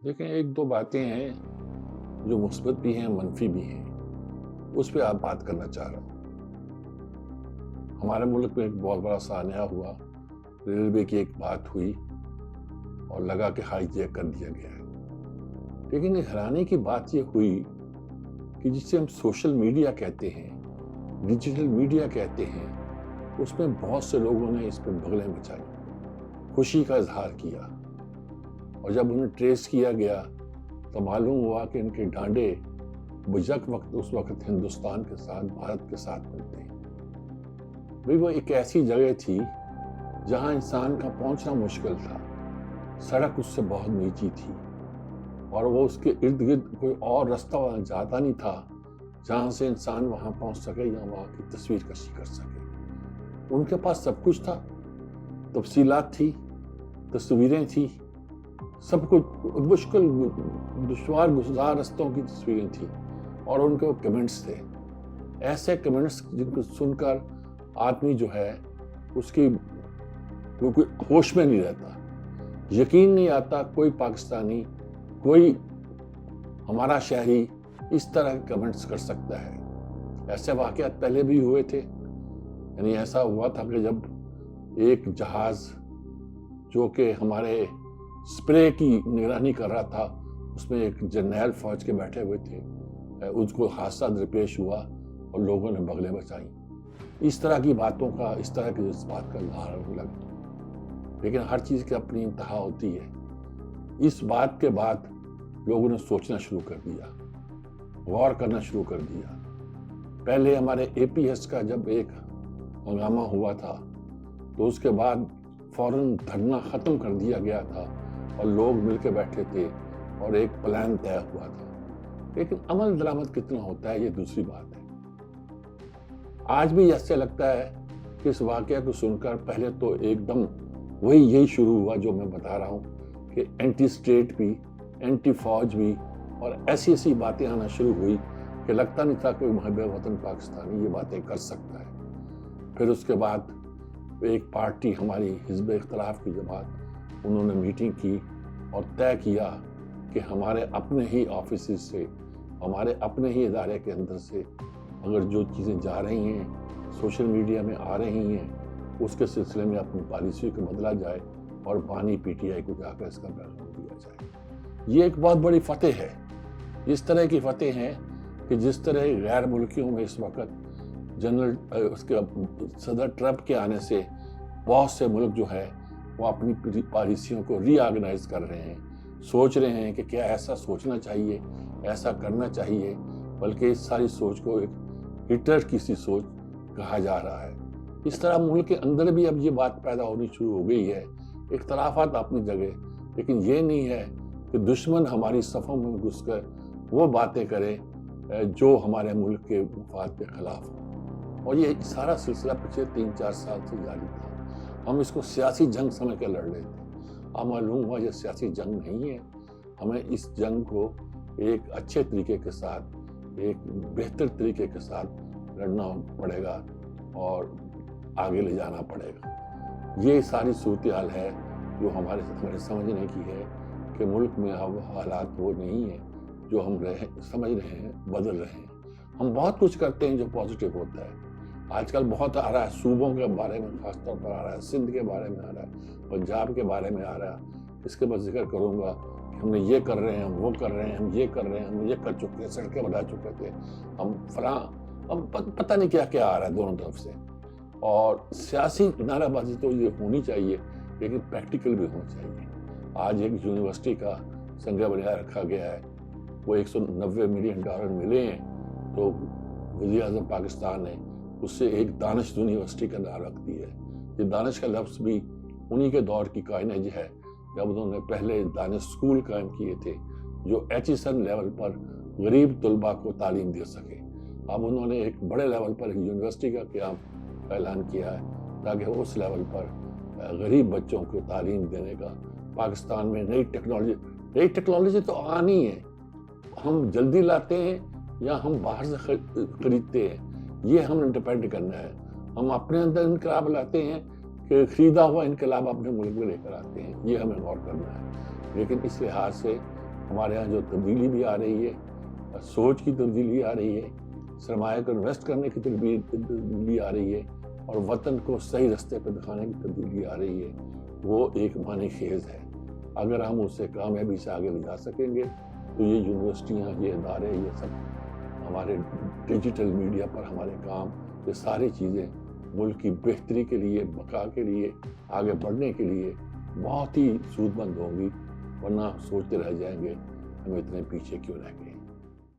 देखें, एक दो बातें हैं जो मुस्बत भी हैं, मनफी भी हैं। उस पे आप बात करना चाह रहा हूँ। हमारे मुल्क में एक बहुत बड़ा सान्या हुआ, रेलवे की एक बात हुई और लगा कि हाईजैक कर दिया गया है। लेकिन एक हैरानी की बात ये हुई कि जिसे हम सोशल मीडिया कहते हैं, डिजिटल मीडिया कहते हैं, उसमें बहुत से लोगों ने इस पे बगलें मचाई, खुशी का इजहार किया। और जब उन्हें ट्रेस किया गया तो मालूम हुआ कि इनके डांडे बुझक वक्त उस वक्त हिंदुस्तान के साथ, भारत के साथ मिलते हैं। भाई वो एक ऐसी जगह थी जहां इंसान का पहुंचना मुश्किल था, सड़क उससे बहुत नीची थी और वो उसके इर्द गिर्द कोई और रास्ता वहां जाता नहीं था जहां से इंसान वहां पहुंच सके या वहां की तस्वीर कशी कर सके। उनके पास सब कुछ था, तफसीलात थी, तस्वीरें थी, सब कुछ, मुश्किल दुश्वार गुजार रास्तों की तस्वीरें थी और उनके कमेंट्स थे, ऐसे कमेंट्स जिनको सुनकर आदमी जो है उसकी वो कोई होश में नहीं रहता, यकीन नहीं आता कोई पाकिस्तानी, कोई हमारा शहरी इस तरह के कमेंट्स कर सकता है। ऐसे वाक़यात पहले भी हुए थे। यानी ऐसा हुआ था कि जब एक जहाज़ जो कि हमारे स्प्रे की निगरानी कर रहा था, उसमें एक जर्नैल फौज के बैठे हुए थे, उसको हादसा दरपेश हुआ और लोगों ने बगलें बचाई। इस तरह की बातों का, इस तरह के जज्बात का इजहार होने लगा। लेकिन हर चीज़ की अपनी इंतहा होती है। इस बात के बाद लोगों ने सोचना शुरू कर दिया, गौर करना शुरू कर दिया। पहले हमारे APS का जब एक हंगामा हुआ था तो उसके बाद फौरन धरना ख़त्म कर दिया गया था और लोग मिलकर बैठे थे और एक प्लान तय हुआ था। लेकिन अमल दरामद कितना होता है ये दूसरी बात है। आज भी ऐसे लगता है कि इस वाक़या को सुनकर पहले तो एकदम यही शुरू हुआ जो मैं बता रहा हूँ कि एंटी स्टेट भी, एंटी फौज भी, और ऐसी ऐसी बातें आना शुरू हुई कि लगता नहीं था कोई महब वतन पाकिस्तानी ये बातें कर सकता है। फिर उसके बाद एक पार्टी, हमारी हिज़्ब इख्तिलाफ की जमात, उन्होंने मीटिंग की और तय किया कि हमारे अपने ही ऑफिस से, हमारे अपने ही इदारे के अंदर से अगर जो चीज़ें जा रही हैं, सोशल मीडिया में आ रही हैं, उसके सिलसिले में अपनी पॉलिसी को बदला जाए और बानी PTI को जाकर इसका पैगाम दिया जाए। ये एक बहुत बड़ी फतेह है। इस तरह की फतेह है कि जिस तरह गैर मुल्कियों में इस वक्त उसके सदर ट्रंप के आने से बहुत से मुल्क जो है वो अपनी पॉलिसियों को रीऑर्गेनाइज कर रहे हैं, सोच रहे हैं कि क्या ऐसा सोचना चाहिए, ऐसा करना चाहिए, बल्कि इस सारी सोच को एक हिटलर की सी सोच कहा जा रहा है। इस तरह मुल्क के अंदर भी अब ये बात पैदा होनी शुरू हो गई है। इख्तलाफात अपनी जगह, लेकिन ये नहीं है कि दुश्मन हमारी सफ़ों में घुसकर वो बातें करे जो हमारे मुल्क के मफाद के खिलाफ हो। और ये सारा सिलसिला पिछले 3-4 साल से जारी था। हम इसको सियासी जंग समझ के लड़ रहे थे। अब मालूम हुआ ये सियासी जंग नहीं है। हमें इस जंग को एक अच्छे तरीके के साथ, एक बेहतर तरीके के साथ लड़ना पड़ेगा और आगे ले जाना पड़ेगा। ये सारी सूरत हाल है जो हमारे समझने की है कि मुल्क में अब हालात वो नहीं है जो हम समझ रहे हैं, बदल रहे हैं। हम बहुत कुछ करते हैं जो पॉजिटिव होता है। आजकल बहुत आ रहा है, सूबों के बारे में खासतौर पर आ रहा है, सिंध के बारे में आ रहा है, पंजाब के बारे में आ रहा है। इसके बाद जिक्र करूँगा कि हमने ये कर रहे हैं, हम वो कर रहे हैं, हम ये कर रहे हैं, हम ये कर चुके हैं, सड़कें बना चुके थे, हम फलां, हम पता नहीं क्या क्या आ रहा है दोनों तरफ से। और सियासी नाराबाजी तो ये होनी चाहिए, लेकिन प्रैक्टिकल भी होना चाहिए। आज एक यूनिवर्सिटी का संज्ञा बनाए रखा गया है, वो $190 मिलियन मिले हैं, तो वज़ीर आज़म पाकिस्तान ने उससे एक दानिश यूनिवर्सिटी का नाम रख दिया है। ये दानिश का लफ्ज़ भी उन्हीं के दौर की कायनेज है जब उन्होंने पहले दानिश स्कूल कायम किए थे जो HSN लेवल पर गरीब तलबा को तालीम दे सके। अब उन्होंने एक बड़े लेवल पर यूनिवर्सिटी का क़याम का ऐलान किया है ताकि उस लेवल पर गरीब बच्चों को तालीम देने का पाकिस्तान में नई टेक्नोलॉजी तो आनी है। हम जल्दी लाते हैं या हम बाहर से खरीदते हैं, ये हमें डिपेंड करना है। हम अपने अंदर इनकलाब लाते हैं कि खरीदा हुआ इनकलाब अपने मुल्क में लेकर आते हैं, ये हमें गौर करना है। लेकिन इस लिहाज से ہمارے ہاں جو تبدیلی بھی آ رہی ہے، سوچ کی تبدیلی آ رہی ہے، سرمایہ کو انویسٹ کرنے کی تبدیلی آ رہی ہے، اور وطن کو صحیح رستے پہ دکھانے کی تبدیلی آ رہی ہے، وہ ایک معنی خیز ہے۔ اگر ہم اسے کامیابی سے آگے لے جا سکیں گے تو یہ یونیورسٹیاں، یہ ادارے، یہ سب ہمارے ڈیجیٹل میڈیا پر ہمارے کام، یہ ساری چیزیں ملک کی بہتری کے لیے، بقا کے لیے، آگے بڑھنے کے لیے بہت ہی سود مند ہوں گی، ورنہ سوچتے رہ جائیں گے ہم اتنے پیچھے کیوں رہ گئے۔